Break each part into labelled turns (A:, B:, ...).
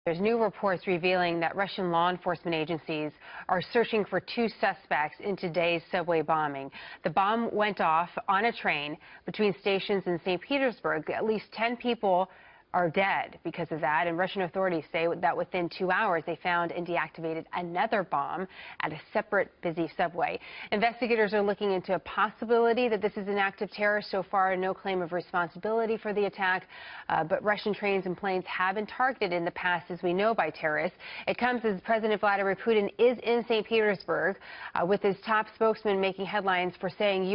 A: There's new reports revealing that Russian law enforcement agencies are searching for two suspects in today's subway bombing. The bomb went off on a train between stations in St. Petersburg. At least 10 people are dead because of that, and Russian authorities say that within 2 hours they found and deactivated another bomb at a separate busy subway. Investigators are looking into a possibility that this is an act of terror. So far, no claim of responsibility for the attack, but Russian trains and planes have been targeted in the past, as we know, by terrorists. It comes as President Vladimir Putin is in St. Petersburg, with his top spokesman making headlines for saying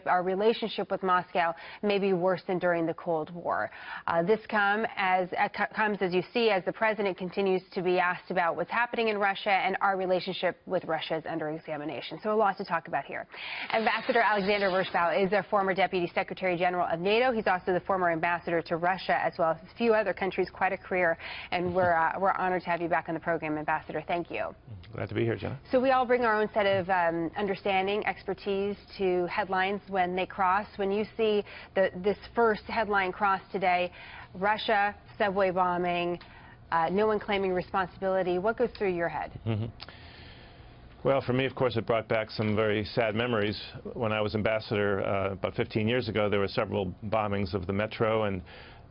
A: our relationship with Moscow may be worse than during the Cold War. This comes, as you see, as the president continues to be asked about what's happening in Russia, and our relationship with Russia is under examination. So a lot to talk about here. Ambassador Alexander Vershbow is a former Deputy Secretary General of NATO. He's also the former ambassador to Russia, as well as a few other countries. Quite a career, and we're honored to have you back on the program, Ambassador. Thank you.
B: Glad to be here, Jenna.
A: So we all bring our own set of understanding, expertise to headlines when they cross. When you see this first headline cross today, Russia, subway bombing, no one claiming responsibility, what goes through your head?
B: Well, for me, of course, it brought back some very sad memories. When I was ambassador about 15 years ago, there were several bombings of the metro, and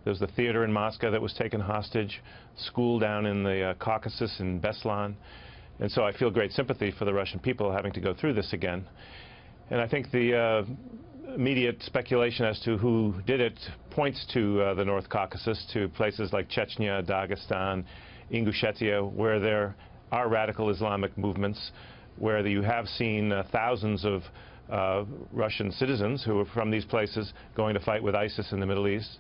B: there was the theater in Moscow that was taken hostage, school down in the Caucasus in Beslan. And so I feel great sympathy for the Russian people having to go through this again. And I think the immediate speculation as to who did it points to the North Caucasus, to places like Chechnya, Dagestan, Ingushetia, where there are radical Islamic movements, where you have seen thousands of Russian citizens who are from these places going to fight with ISIS in the Middle East.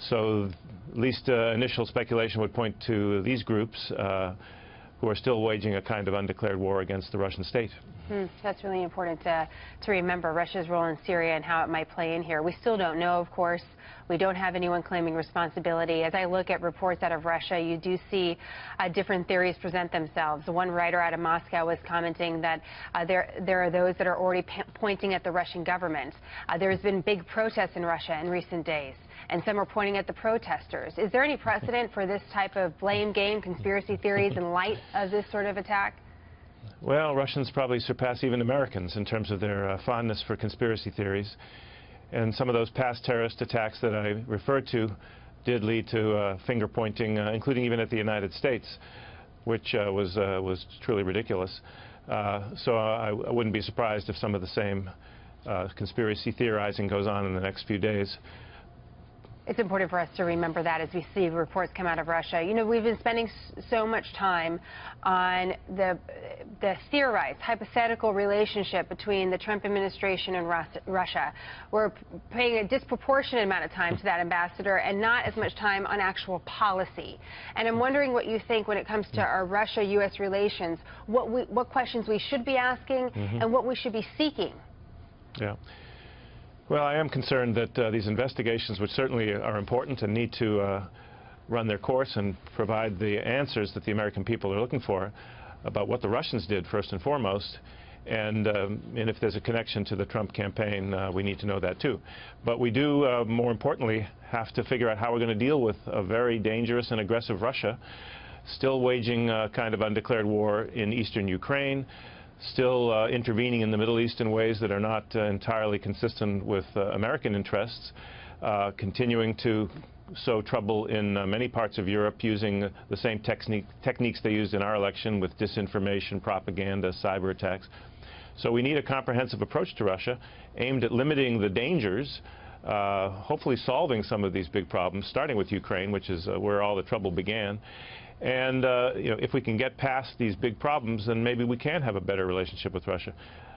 B: So at least initial speculation would point to these groups who are still waging a kind of undeclared war against the Russian state.
A: That's really important to remember, Russia's role in Syria and how it might play in here. We still don't know, of course. We don't have anyone claiming responsibility. As I look at reports out of Russia, you do see different theories present themselves. One writer out of Moscow was commenting that there are those that are already pointing at the Russian government. There's been big protests in Russia in recent days, and some are pointing at the protesters. Is there any precedent for this type of blame game, conspiracy theories in light of this sort of attack?
B: Well, Russians probably surpass even Americans in terms of their fondness for conspiracy theories. And some of those past terrorist attacks that I referred to did lead to finger-pointing, including even at the United States, which was truly ridiculous. So I wouldn't be surprised if some of the same conspiracy theorizing goes on in the next few days.
A: It's important for us to remember that as we see reports come out of Russia. You know, we've been spending so much time on the theorized, hypothetical relationship between the Trump administration and Russia. We're paying a disproportionate amount of time to that, Ambassador, and not as much time on actual policy. And I'm wondering what you think when it comes to our Russia-U.S. relations, what questions we should be asking and what we should be seeking.
B: Yeah. Well, I am concerned that these investigations, which certainly are important and need to run their course and provide the answers that the American people are looking for about what the Russians did, first and foremost, and if there's a connection to the Trump campaign, we need to know that too. But we do, more importantly, have to figure out how we're going to deal with a very dangerous and aggressive Russia, still waging a kind of undeclared war in eastern Ukraine, still intervening in the Middle East in ways that are not entirely consistent with American interests, continuing to sow trouble in many parts of Europe using the same techniques they used in our election with disinformation, propaganda, cyber attacks. So we need a comprehensive approach to Russia aimed at limiting the dangers, hopefully solving some of these big problems, starting with Ukraine, which is where all the trouble began. And you know, if we can get past these big problems, then maybe we can have a better relationship with Russia.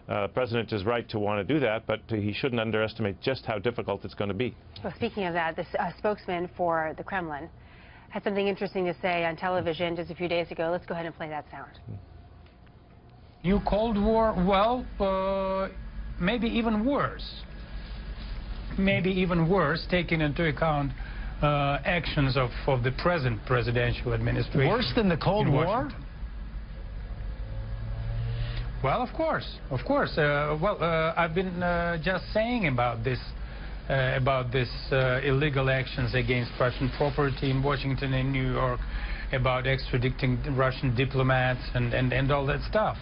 B: The President is right to want to do that, but he shouldn't underestimate just how difficult it's going to be.
A: Well, speaking of that, this spokesman for the Kremlin had something interesting to say on television just a few days ago. Let's go ahead and play that sound.
C: New Cold War, well, maybe even worse. Maybe even worse, taking into account actions of the present presidential administration.
D: Worse than the Cold War?
C: Well, of course. I've been just saying about this illegal actions against Russian property in Washington and New York. about extraditing Russian diplomats and all that stuff.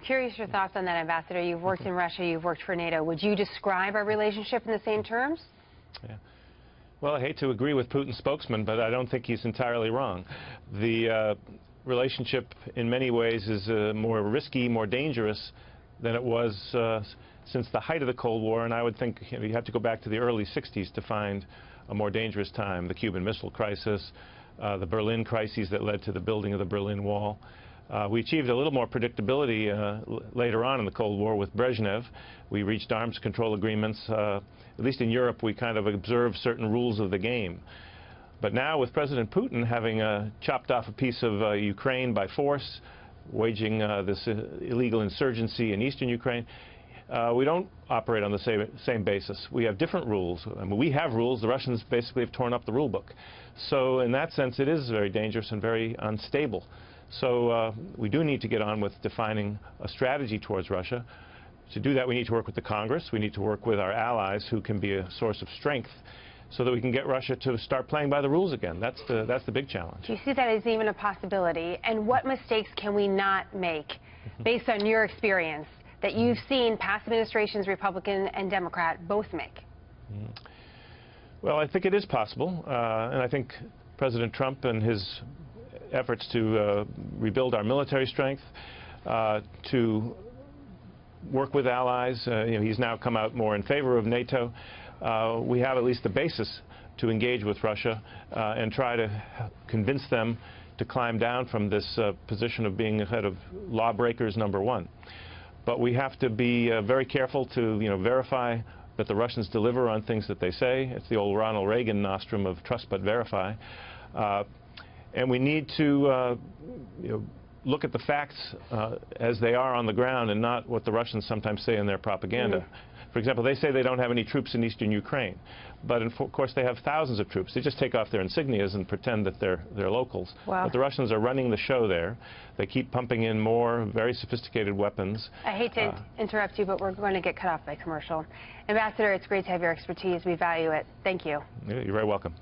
A: Curious your thoughts on that, Ambassador. You've worked in Russia, you've worked for NATO. Would you describe our relationship in the same terms?
B: Yeah. Well, I hate to agree with Putin's spokesman, but I don't think he's entirely wrong. The relationship in many ways is more risky, more dangerous than it was since the height of the Cold War, and I would think you have to go back to the early 60s to find a more dangerous time. The Cuban Missile Crisis, the Berlin crises that led to the building of the Berlin Wall. We achieved a little more predictability later on in the Cold War with Brezhnev. We reached arms control agreements. At least in Europe, we kind of observed certain rules of the game. But now with President Putin having chopped off a piece of Ukraine by force, waging this illegal insurgency in eastern Ukraine, we don't operate on the same basis. We have different rules. I mean, we have rules. The Russians basically have torn up the rule book. So in that sense, it is very dangerous and very unstable. So we do need to get on with defining a strategy towards Russia. To do that, we need to work with the Congress. We need to work with our allies who can be a source of strength so that we can get Russia to start playing by the rules again. That's the big challenge.
A: Do you see that as even a possibility? And what mistakes can we not make, based on your experience, that you've seen past administrations, Republican and Democrat, both make?
B: Well, I think it is possible. And I think President Trump and his efforts to rebuild our military strength, to work with allies. He's now come out more in favor of NATO. We have at least the basis to engage with Russia and try to convince them to climb down from this position of being ahead of lawbreakers #1. But we have to be very careful to verify that the Russians deliver on things that they say. It's the old Ronald Reagan nostrum of trust but verify. And we need to look at the facts as they are on the ground and not what the Russians sometimes say in their propaganda. For example, they say they don't have any troops in eastern Ukraine, but of course they have thousands of troops. They just take off their insignias and pretend that they're locals.
A: Wow.
B: But the Russians are running the show there. They keep pumping in more very sophisticated weapons.
A: I hate to interrupt you, but we're going to get cut off by commercial. Ambassador, it's great to have your expertise. We value it. Thank you.
B: You're very welcome.